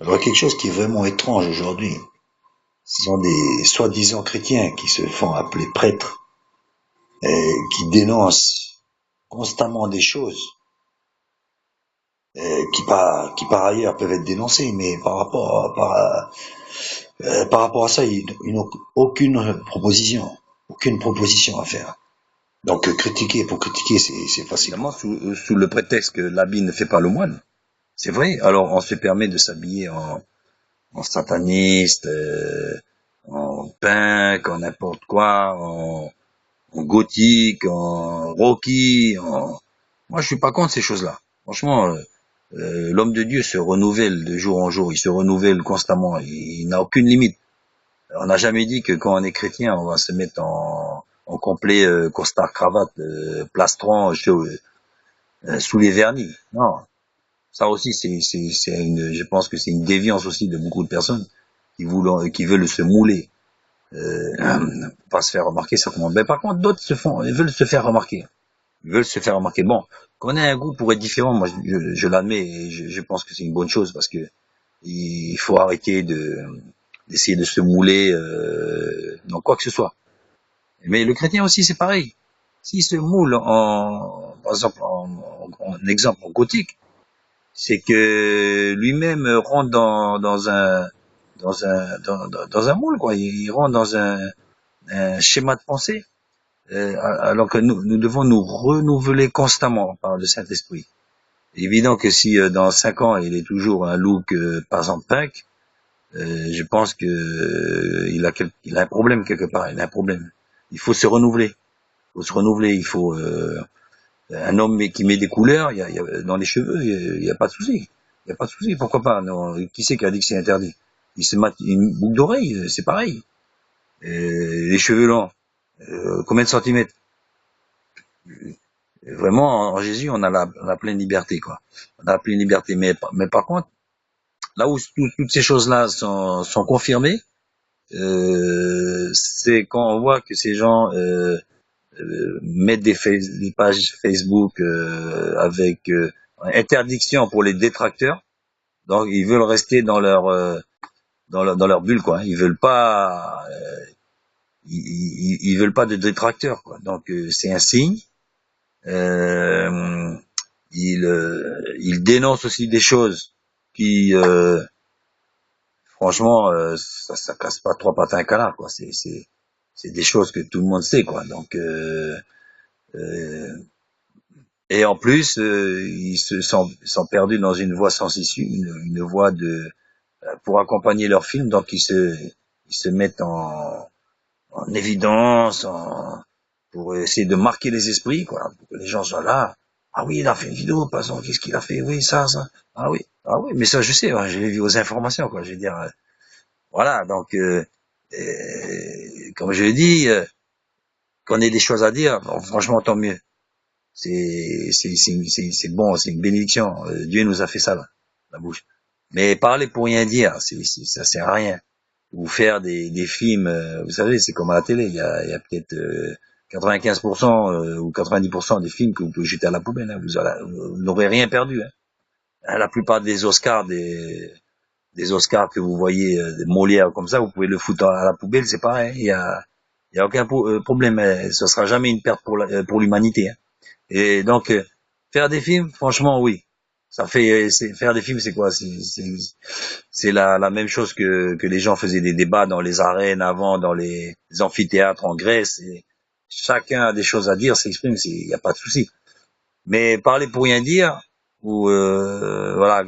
Alors quelque chose qui est vraiment étrange aujourd'hui, ce sont des soi-disant chrétiens qui se font appeler prêtres et qui dénoncent constamment des choses qui par ailleurs peuvent être dénoncées, mais par rapport à ça, ils n'ont aucune proposition à faire. Donc critiquer pour critiquer, c'est facile Évidemment, quoi. sous le prétexte que l'habit ne fait pas le moine. C'est vrai. Alors, on se permet de s'habiller en sataniste, en punk, en n'importe quoi, en gothique, en rocky. Moi, je suis pas contre ces choses-là. Franchement, l'homme de Dieu se renouvelle de jour en jour. Il se renouvelle constamment. Il n'a aucune limite. On n'a jamais dit que quand on est chrétien, on va se mettre en complet costard cravate, plastron, sous les vernis. Non, ça aussi je pense que c'est une déviance aussi de beaucoup de personnes qui veulent se mouler, pas se faire remarquer certainement. Mais par contre, d'autres ils veulent se faire remarquer. Ils veulent se faire remarquer. Bon, qu'on ait un goût pour être différent, moi je l'admets et je pense que c'est une bonne chose parce que il faut arrêter d'essayer de se mouler dans quoi que ce soit. Mais le chrétien aussi c'est pareil. S'il se moule par exemple en exemple en gothique, c'est que lui-même rentre dans un moule quoi. Il rentre dans un schéma de pensée, alors que nous devons nous renouveler constamment par le Saint-Esprit. Évident que si dans 5 ans il est toujours un look par exemple punk, je pense que il a un problème quelque part. Il a un problème. Il faut se renouveler. Il faut se renouveler. Il faut un homme qui met des couleurs, dans les cheveux, il y a pas de souci. Il y a pas de souci. Pourquoi pas? Non, qui c'est qui a dit que c'est interdit? Il se met une boucle d'oreille, c'est pareil. Les cheveux longs, combien de centimètres? Vraiment, en Jésus, on a la pleine liberté, quoi. On a la pleine liberté. Mais par contre, là où toutes ces choses-là sont confirmées, c'est quand on voit que ces gens mettre des pages Facebook avec interdiction pour les détracteurs. Donc ils veulent rester dans leur bulle quoi. Ils veulent pas ils veulent pas de détracteurs quoi. Donc c'est un signe. Euh, ils dénoncent aussi des choses qui franchement ça casse pas trois pattes à un canard quoi. C'est des choses que tout le monde sait quoi. Donc euh, et en plus, sont perdus dans une voie sans issue, une voie pour accompagner leur film, donc ils se mettent en évidence, pour essayer de marquer les esprits, quoi, pour que les gens soient là. Ah oui, il a fait une vidéo, par exemple, qu'est-ce qu'il a fait? Oui, ça. Ah oui, mais ça, je sais, hein, je l'ai vu aux informations, quoi, je veux dire, voilà, donc, comme je l'ai dit, qu'on ait des choses à dire, bon, franchement, tant mieux. C'est bon, c'est une bénédiction. Dieu nous a fait ça, là, la bouche. Mais parler pour rien dire, ça sert à rien. Ou faire des films, vous savez, c'est comme à la télé. Il y a peut-être 95% ou 90% des films que vous pouvez jeter à la poubelle. Hein. Vous n'aurez rien perdu. Hein. La plupart des Oscars que vous voyez, des Molières comme ça, vous pouvez le foutre à la poubelle, c'est pareil. Hein. Il y a aucun problème. Ce sera jamais une perte pour l'humanité. Hein. Et donc, faire des films, franchement, oui. Faire des films, c'est quoi? C'est la même chose que les gens faisaient des débats dans les arènes avant, dans les amphithéâtres en Grèce. Et chacun a des choses à dire, s'exprime, il n'y a pas de souci. Mais parler pour rien dire, ou voilà,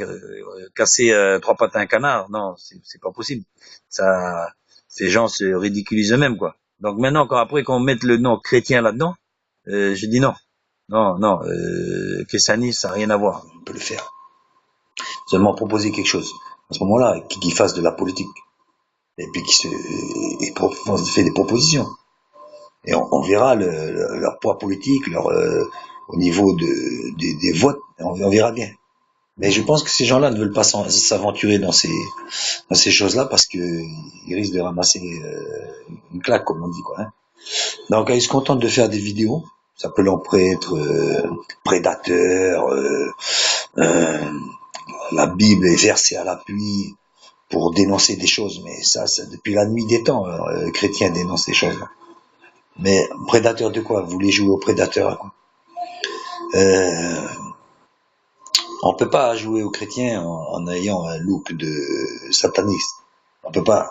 casser trois pattes à un canard, non, c'est pas possible. Ça, ces gens se ridiculisent eux-mêmes, quoi. Donc maintenant, quand on mette le nom chrétien là-dedans, je dis non. Non, non, christianisme, ça n'a rien à voir. On peut le faire. Seulement proposer quelque chose. À ce moment-là, qui fasse de la politique et puis fait des propositions. Et on verra leur poids politique, au niveau des votes, on verra bien. Mais je pense que ces gens-là ne veulent pas s'aventurer dans ces choses-là parce que ils risquent de ramasser une claque, comme on dit, quoi. Hein. Donc, ils se contentent de faire des vidéos, s'appelant prêtre, prédateur, euh, la Bible est versée à l'appui pour dénoncer des choses, mais ça depuis la nuit des temps, les chrétiens dénoncent ces choses-là. Mais prédateur de quoi? Vous voulez jouer au prédateur à quoi? On peut pas jouer aux chrétiens en ayant un look de sataniste. On peut pas.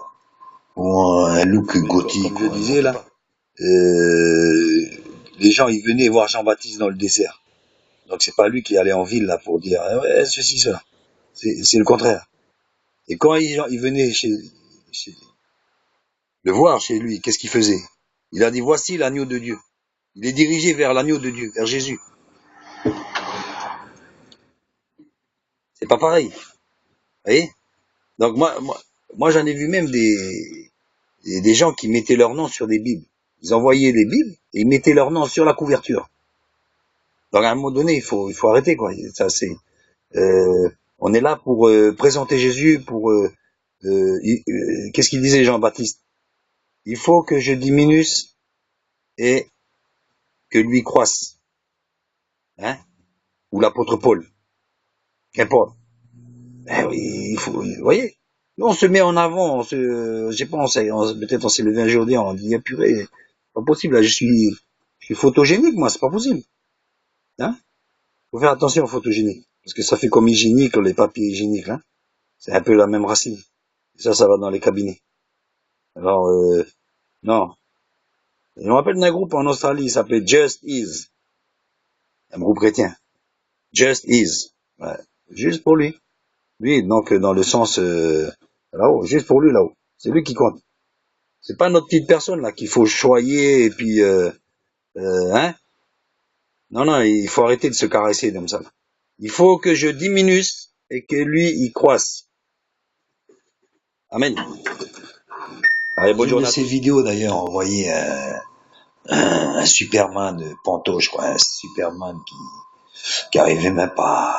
Ou un look gothique. Comme je disais là, les gens ils venaient voir Jean-Baptiste dans le désert. Donc c'est pas lui qui allait en ville là pour dire ouais, ceci, cela. C'est le contraire. Et quand il venait le voir chez lui, qu'est-ce qu'il faisait? Il a dit voici l'agneau de Dieu. Il est dirigé vers l'agneau de Dieu, vers Jésus. C'est pas pareil. Vous voyez? Donc moi j'en ai vu même des gens qui mettaient leur nom sur des Bibles. Ils envoyaient les Bibles et ils mettaient leur nom sur la couverture. Donc à un moment donné, il faut arrêter quoi. Ça c'est on est là pour présenter Jésus pour qu'est-ce qu'il disait Jean-Baptiste? Il faut que je diminue et que lui croisse. Hein? Ou l'apôtre Paul. Qu'importe. Oui, il faut, vous voyez? Nous, on se met en avant, je sais pas, peut-être on s'est levé un jour, on dit, ah, purée, pas possible, là, je suis photogénique, moi, c'est pas possible. Hein? Faut faire attention aux photogéniques. Parce que ça fait comme hygiénique, les papiers hygiéniques, là. C'est un peu la même racine. Et ça va dans les cabinets. Alors, non. Je me rappelle d'un groupe en Australie, il s'appelait Just Is. Un groupe chrétien. Just Is. Ouais. Juste pour lui. Lui, donc, dans le sens, là-haut, juste pour lui, là-haut. C'est lui qui compte. C'est pas notre petite personne, là, qu'il faut choyer, et puis, hein? Non, il faut arrêter de se caresser comme ça. Il faut que je diminue et que lui, il croisse. Amen. Allez, bonne journée. Une de ces vidéos, d'ailleurs, on voyait un Superman de Panto, je crois, un Superman qui arrivait même pas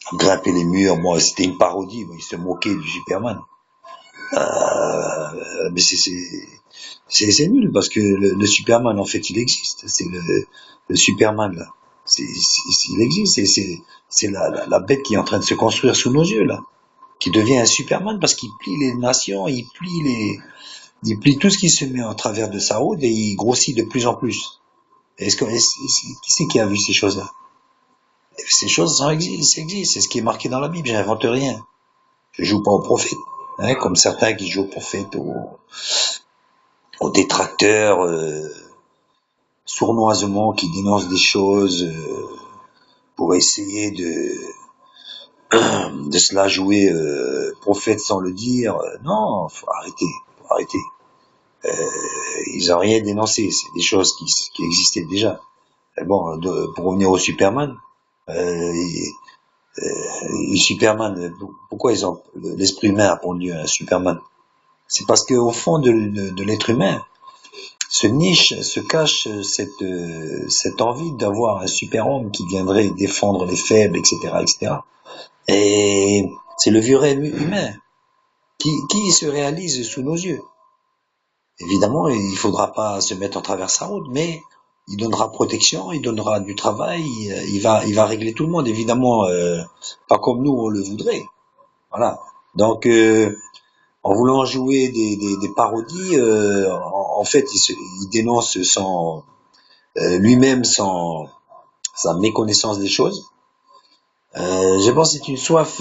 à grimper les murs. Bon, c'était une parodie, il se moquait du Superman. Mais c'est nul parce que le Superman, en fait, il existe. C'est le Superman là. Il existe. C'est la bête qui est en train de se construire sous nos yeux là, qui devient un Superman parce qu'il plie les nations, il plie tout ce qui se met en travers de sa route et il grossit de plus en plus. Qui c'est qui a vu ces choses-là? Ces choses, ça existe. C'est ce qui est marqué dans la Bible. J'invente rien. Je joue pas au prophète, hein, comme certains qui jouent au prophète, aux détracteurs sournoisement qui dénoncent des choses pour essayer de se la jouer prophète sans le dire. Non, faut arrêter. Ils ont rien dénoncé, c'est des choses qui existaient déjà. Et bon, pour revenir au Superman, Superman, pourquoi l'esprit humain a pondu un Superman? C'est parce qu'au fond de l'être humain se cache cette envie d'avoir un super-homme qui viendrait défendre les faibles, etc. Et c'est le vieux rêve humain qui se réalise sous nos yeux. Évidemment, il faudra pas se mettre en travers sa route, mais il donnera protection, il donnera du travail, il va régler tout le monde, évidemment, pas comme nous on le voudrait. Voilà. Donc, en voulant jouer des parodies, en fait, il dénonce lui-même sa méconnaissance des choses. Je pense que c'est une soif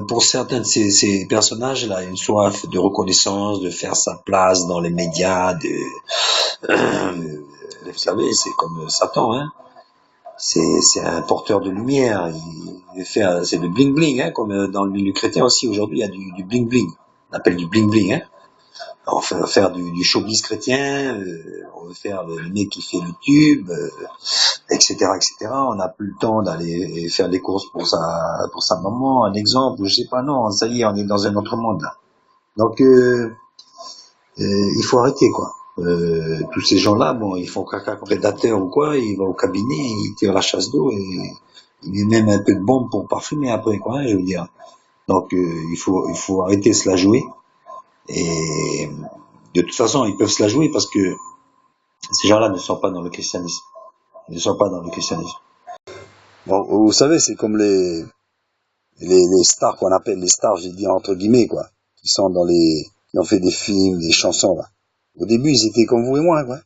pour certains de ces personnages-là, une soif de reconnaissance, de faire sa place dans les médias. Vous savez, c'est comme Satan, hein. C'est un porteur de lumière. C'est le bling bling, hein, comme dans le milieu chrétien aussi aujourd'hui, il y a du bling bling. On appelle du bling bling, hein. On veut faire du showbiz chrétien, on veut faire le mec qui fait le tube, etc. On n'a plus le temps d'aller faire des courses pour sa maman, un exemple, je sais pas, non, ça y est, on est dans un autre monde là. Donc il faut arrêter quoi. Tous ces gens-là, bon, ils font caca comme prédateurs ou quoi, ils vont au cabinet, ils tirent la chasse d'eau et ils mettent même un peu de bombe pour parfumer après quoi, hein, je veux dire. Donc il faut arrêter de se la jouer. Et de toute façon, ils peuvent se la jouer parce que ces gens-là ne sont pas dans le christianisme. Ils ne sont pas dans le christianisme. Bon, vous savez, c'est comme les stars qu'on appelle les stars, j'ai dit entre guillemets, quoi, qui sont qui ont fait des films, des chansons, là. Au début, ils étaient comme vous et moi, quoi.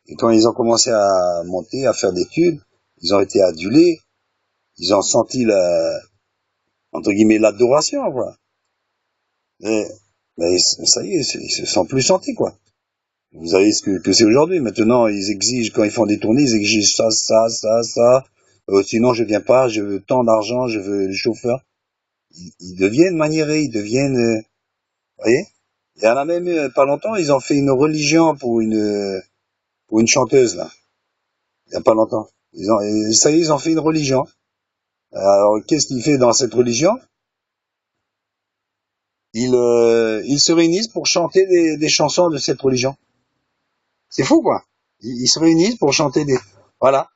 Et quand ils ont commencé à monter, à faire des tubes, ils ont été adulés, ils ont senti entre guillemets, l'adoration, quoi. Et, mais ça y est, ils se sont plus sentis, quoi. Vous savez que c'est aujourd'hui. Maintenant, ils exigent, quand ils font des tournées, ils exigent ça. Sinon, je viens pas, je veux tant d'argent, je veux le chauffeur. Ils deviennent maniérés, ils deviennent, vous voyez? Il y en a même, pas longtemps, ils ont fait une religion pour une chanteuse, là. Il y a pas longtemps. Ça y est, ils ont fait une religion. Alors, qu'est-ce qu'il fait dans cette religion? Ils se réunissent pour chanter des chansons de cette religion. C'est fou, quoi. Ils se réunissent pour chanter voilà.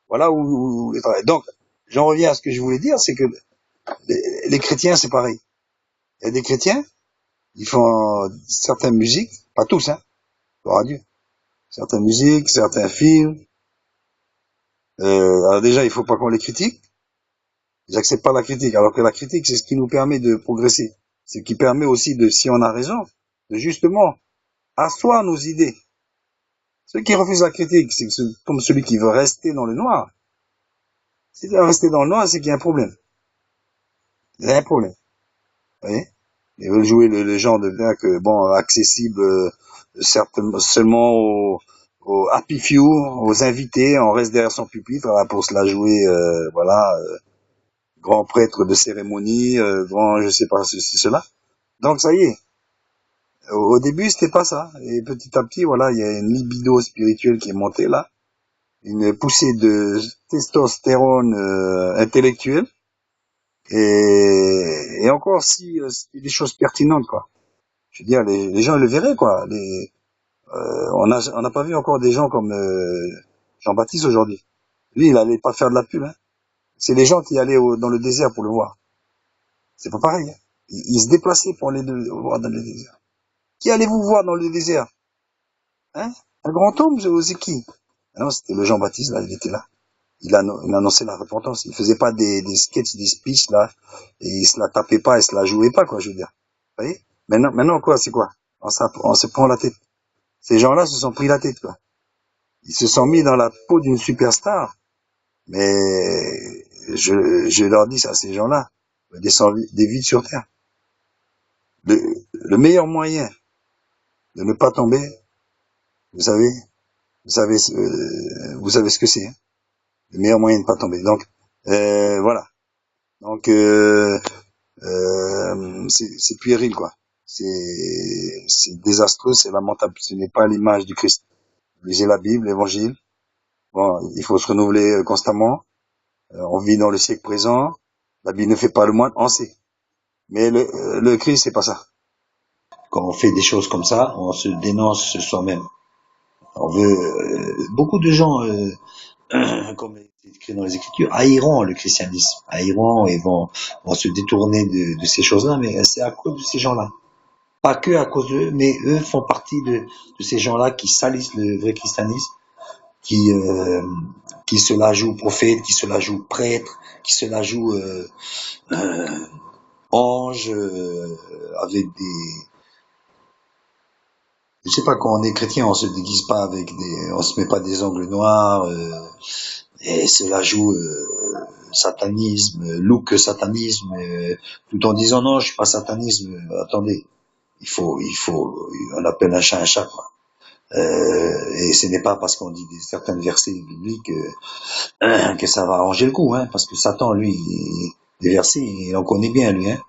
Voilà où donc, j'en reviens à ce que je voulais dire, c'est que les chrétiens, c'est pareil. Il y a des chrétiens, ils font certaines musiques, pas tous, hein, gloire à Dieu. Certaines musiques, certains films. Alors déjà, il faut pas qu'on les critique. Ils acceptent pas la critique, alors que la critique, c'est ce qui nous permet de progresser. C'est ce qui permet aussi de, si on a raison, de justement asseoir nos idées. Ceux qui refusent la critique, c'est comme celui qui veut rester dans le noir. S'il veut rester dans le noir, c'est qu'il y a un problème. Il y a un problème. Vous voyez? Ils veulent jouer le genre de bien que, bon, accessible seulement aux happy few, aux invités, on reste derrière son pupitre voilà, pour se la jouer, voilà, grand prêtre de cérémonie, grand, je sais pas ceci, cela. Donc ça y est. Au début, c'était pas ça. Et petit à petit, voilà, il y a une libido spirituelle qui est montée là, une poussée de testostérone intellectuelle. Et encore si c'était des choses pertinentes, quoi. Je veux dire, les gens le verraient, quoi. On n'a pas vu encore des gens comme Jean-Baptiste aujourd'hui. Lui, il allait pas faire de la pub. Hein. C'est les gens qui allaient dans le désert pour le voir. C'est pas pareil. Hein. Ils se déplaçaient pour aller le voir dans le désert. Qui allez-vous voir dans le désert? Hein? Un grand homme, c'est qui? Ah non, c'était le Jean-Baptiste, là, il était là. Il annonçait la repentance. Il faisait pas des sketchs, des speeches, là, et il se la tapait pas, il se la jouait pas, quoi, je veux dire. Vous voyez? Maintenant, quoi, c'est quoi? On se prend la tête. Ces gens-là se sont pris la tête, quoi. Ils se sont mis dans la peau d'une superstar. Mais, je leur dis ça, ces gens-là, des vides sur terre. Le meilleur moyen de ne pas tomber, vous savez, vous savez ce que c'est, hein. Le meilleur moyen de ne pas tomber. Donc, voilà. Donc, c'est puéril, quoi. C'est désastreux, c'est lamentable. Ce n'est pas l'image du Christ. Lisez la Bible, l'Évangile. Bon, il faut se renouveler constamment. On vit dans le siècle présent. La Bible ne fait pas le moine, on sait. Mais le Christ, c'est pas ça. Quand on fait des choses comme ça, on se dénonce soi-même. On veut beaucoup de gens, comme c'est écrit dans les Écritures, haïront le christianisme, haïront et vont se détourner de ces choses-là, mais c'est à cause de ces gens-là. Pas que à cause d'eux, mais eux font partie de ces gens-là qui salissent le vrai christianisme, qui qui se la jouent prophète, qui se la jouent prêtre, qui se la jouent ange, avec des, je sais pas, quand on est chrétien, on se déguise pas on se met pas des ongles noirs, et se la joue satanisme, look satanisme, tout en disant non, je suis pas satanisme. Attendez, on appelle un chat, quoi. Et ce n'est pas parce qu'on dit certains versets bibliques que ça va arranger le coup, hein, parce que Satan, lui, des versets, il en connaît bien, lui, hein.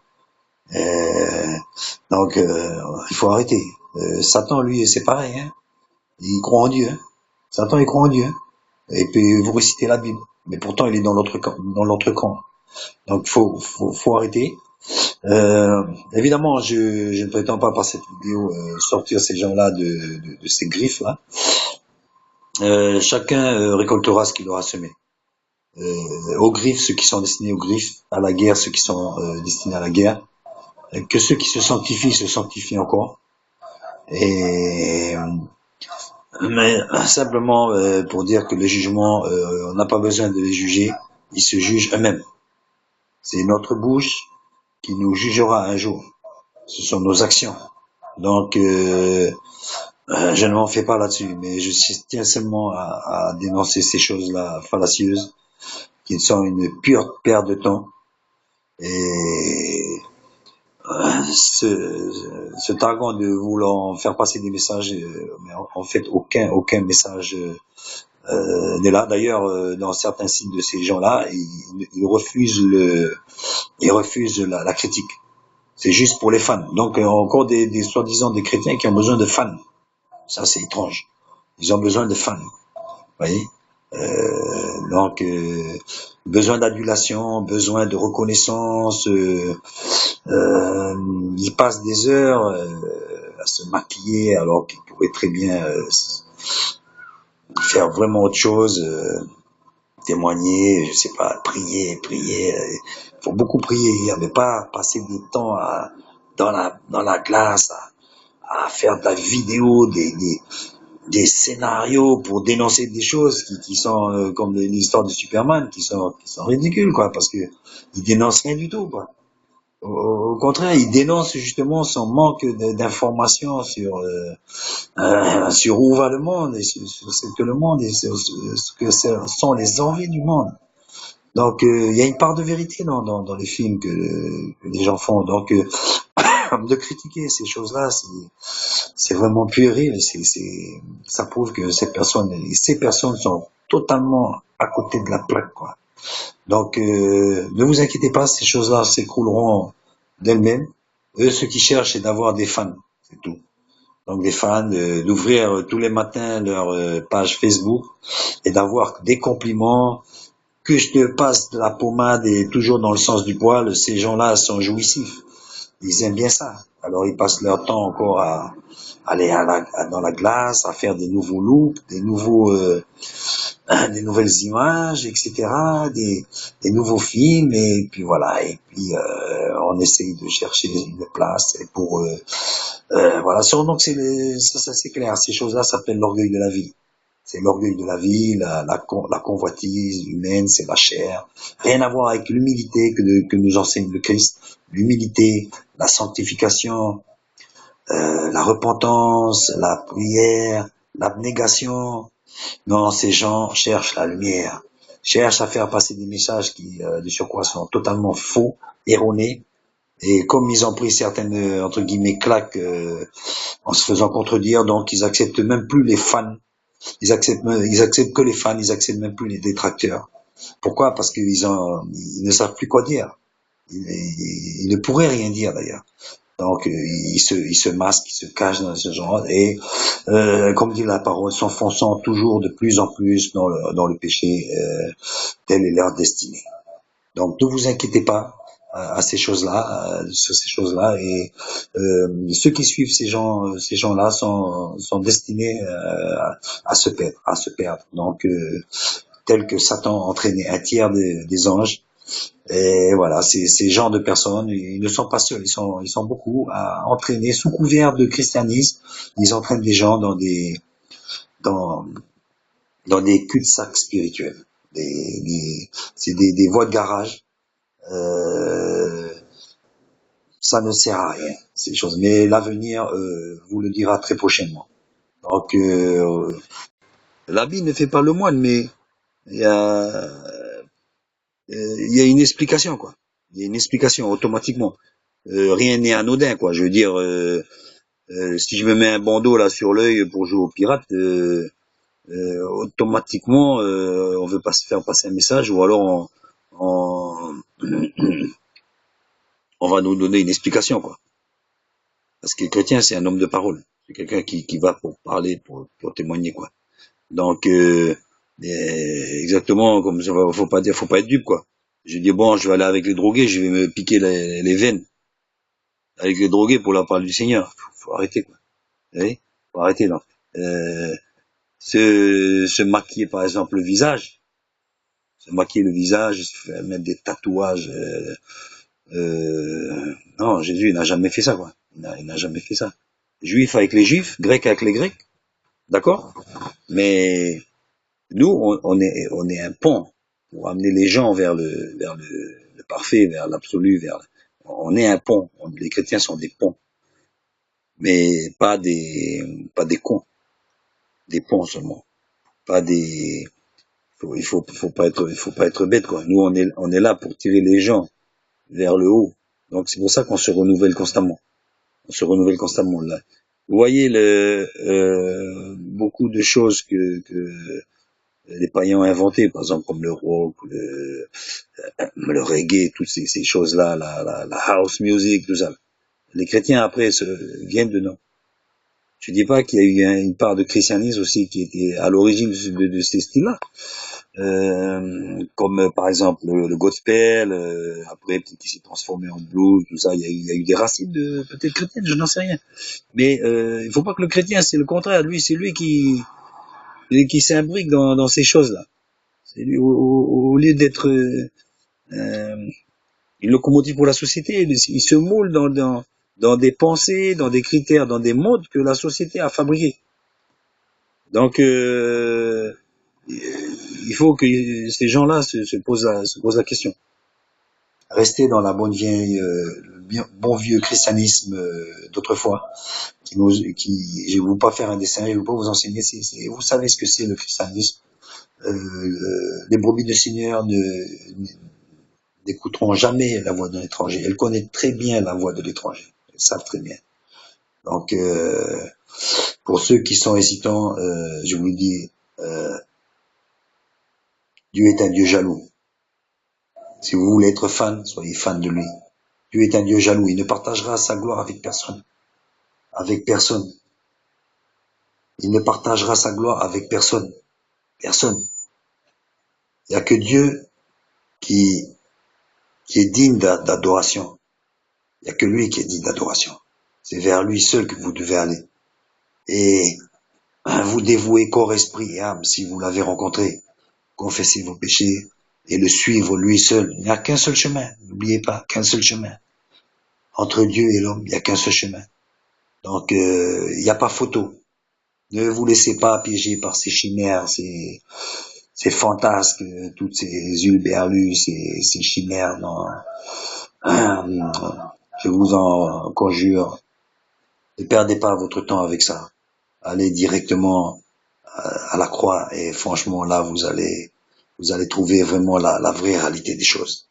Donc, il faut arrêter. Satan, lui, c'est pareil, hein. Il croit en Dieu, hein. Satan, il croit en Dieu, hein. Et puis vous récitez la Bible, mais pourtant il est dans l'autre camp, Donc faut arrêter. Évidemment, je ne prétends pas par cette vidéo sortir ces gens-là de ces griffes là. Chacun récoltera ce qu'il aura semé. Aux griffes, ceux qui sont destinés aux griffes, à la guerre, ceux qui sont destinés à la guerre. Que ceux qui se sanctifient encore. Et mais simplement pour dire que les jugements, on n'a pas besoin de les juger, ils se jugent eux-mêmes. C'est notre bouche qui nous jugera un jour. Ce sont nos actions. Donc, je ne m'en fais pas là-dessus, mais je tiens seulement à dénoncer ces choses-là fallacieuses, qui sont une pure perte de temps. Et ce targan de vouloir faire passer des messages, mais en fait aucun message n'est là. D'ailleurs, dans certains sites de ces gens-là, ils refusent la critique. C'est juste pour les fans. Donc encore des soi-disant des chrétiens qui ont besoin de fans. Ça c'est étrange. Ils ont besoin de fans. Vous voyez. Donc besoin d'adulation, besoin de reconnaissance. Ils passent des heures à se maquiller alors qu'ils pourraient très bien faire vraiment autre chose, témoigner, je sais pas, prier. Il faut beaucoup prier, mais pas passer du temps dans la glace à faire de la vidéo, des scénarios pour dénoncer des choses qui sont comme l'histoire de Superman, qui sont ridicules, quoi, parce que ils dénoncent rien du tout, quoi. Au contraire, il dénonce justement son manque d'informations sur où va le monde et sur ce que le monde et sur ce que sont les envies du monde. Donc, il y a une part de vérité dans les films que les gens font. Donc, de critiquer ces choses-là, c'est vraiment puéril. Ça prouve que ces personnes sont totalement à côté de la plaque, quoi. Donc, ne vous inquiétez pas, ces choses-là s'écrouleront d'elles-mêmes. Eux, ce qu'ils cherchent, c'est d'avoir des fans, c'est tout. Donc, des fans, d'ouvrir tous les matins leur page Facebook et d'avoir des compliments, que je te passe de la pommade et toujours dans le sens du poil. Ces gens-là sont jouissifs. Ils aiment bien ça. Alors, ils passent leur temps encore à aller dans la glace, à faire des nouveaux looks, des nouvelles images, etc., des nouveaux films, et puis voilà, et puis on essaye de chercher une place pour voilà. Donc ça c'est clair, ces choses-là s'appellent l'orgueil de la vie. C'est l'orgueil de la vie, la convoitise humaine, c'est la chair. Rien à voir avec l'humilité que nous enseigne le Christ. L'humilité, la sanctification, la repentance, la prière, l'abnégation. Non, ces gens cherchent la lumière, cherchent à faire passer des messages qui, de surcroît, sont totalement faux, erronés. Et comme ils ont pris certaines, entre guillemets, claques en se faisant contredire, donc ils acceptent même plus les fans. Ils acceptent que les fans, ils acceptent même plus les détracteurs. Pourquoi? Parce qu'ils ne savent plus quoi dire. Ils ne pourraient rien dire d'ailleurs. Donc ils se masquent, ils se cachent dans ce genre et comme dit la parole, s'enfonçant toujours de plus en plus dans le péché, telle est leur destinée. Donc ne vous inquiétez pas à ces choses-là, sur ces choses-là, et ceux qui suivent ces gens-là sont destinés à se perdre. Donc tel que Satan a entraîné un tiers des anges. Et voilà, ces genres de personnes, ils ne sont pas seuls, ils sont beaucoup à entraîner sous couvert de christianisme. Ils entraînent des gens dans des cul-de-sac spirituels. C'est des voies de garage. Ça ne sert à rien, ces choses. Mais l'avenir vous le dira très prochainement. Donc, l'habit ne fait pas le moine, mais il y a il y a une explication, quoi. Il y a une explication automatiquement. Rien n'est anodin, quoi. Je veux dire, si je me mets un bandeau là sur l'œil pour jouer au pirate, automatiquement, on veut pas se faire passer un message, ou alors on va nous donner une explication, quoi. Parce que le chrétien, c'est un homme de parole. C'est quelqu'un qui va pour parler, pour témoigner, quoi. Donc, exactement comme ça, faut pas être dupe, quoi. Je dis bon, je vais aller avec les drogués, je vais me piquer les veines avec les drogués pour leur parler du Seigneur. Faut arrêter, quoi. Vous voyez, faut arrêter, là. Se maquiller, par exemple, le visage, se maquiller le visage, se faire mettre des tatouages. Non, Jésus, il n'a jamais fait ça, quoi. Il n'a jamais fait ça. Juif avec les juifs, grec avec les grecs, d'accord. Mais nous, on est un pont pour amener les gens vers le parfait, vers l'absolu, on est un pont. Les chrétiens sont des ponts, mais pas des cons, des ponts seulement, pas des, il faut pas être bête, quoi. Nous, on est là pour tirer les gens vers le haut. Donc, c'est pour ça qu'on se renouvelle constamment. On se renouvelle constamment, là. Vous voyez beaucoup de choses que les païens ont inventées, par exemple, comme le rock, le reggae, toutes ces choses-là, la house music, tout ça. Les chrétiens, après, viennent dedans. Je dis pas qu'il y a eu une part de christianisme aussi qui était à l'origine de ces styles-là. Comme par exemple le gospel, après peut-être qu'il s'est transformé en blues, tout ça, il y a eu des racines de peut-être chrétiennes, je n'en sais rien. Mais il faut pas que le chrétien, c'est le contraire, lui, c'est lui qui s'imbrique dans ces choses-là. C'est lui, au lieu d'être une locomotive pour la société, il se moule dans des pensées, dans des critères, dans des modes que la société a fabriqués. Donc il faut que ces gens-là se posent la question. Rester dans la bonne vieille, bon vieux christianisme d'autrefois, je vais vous pas faire un dessin, je vais pas vous enseigner, vous savez ce que c'est le christianisme. Les brebis de Seigneur n'écouteront jamais la voix d'un étranger. Elles connaissent très bien la voix de l'étranger. Elles savent très bien. Donc, pour ceux qui sont hésitants, je vous dis, Dieu est un Dieu jaloux. Si vous voulez être fan, soyez fan de lui. Dieu est un Dieu jaloux. Il ne partagera sa gloire avec personne. Avec personne. Il ne partagera sa gloire avec personne. Personne. Il n'y a que Dieu qui est digne d'adoration. Il n'y a que lui qui est digne d'adoration. C'est vers lui seul que vous devez aller. Et vous dévouer corps, esprit et âme si vous l'avez rencontré. Confessez vos péchés et le suivre lui seul. Il n'y a qu'un seul chemin. N'oubliez pas, qu'un seul chemin. Entre Dieu et l'homme, il n'y a qu'un seul chemin. Donc, il n'y a pas photo. Ne vous laissez pas piéger par ces chimères, ces fantasmes, toutes ces hurluberlus, ces chimères. Non. Je vous en conjure, ne perdez pas votre temps avec ça. Allez directement à la croix et franchement là vous allez trouver vraiment la vraie réalité des choses.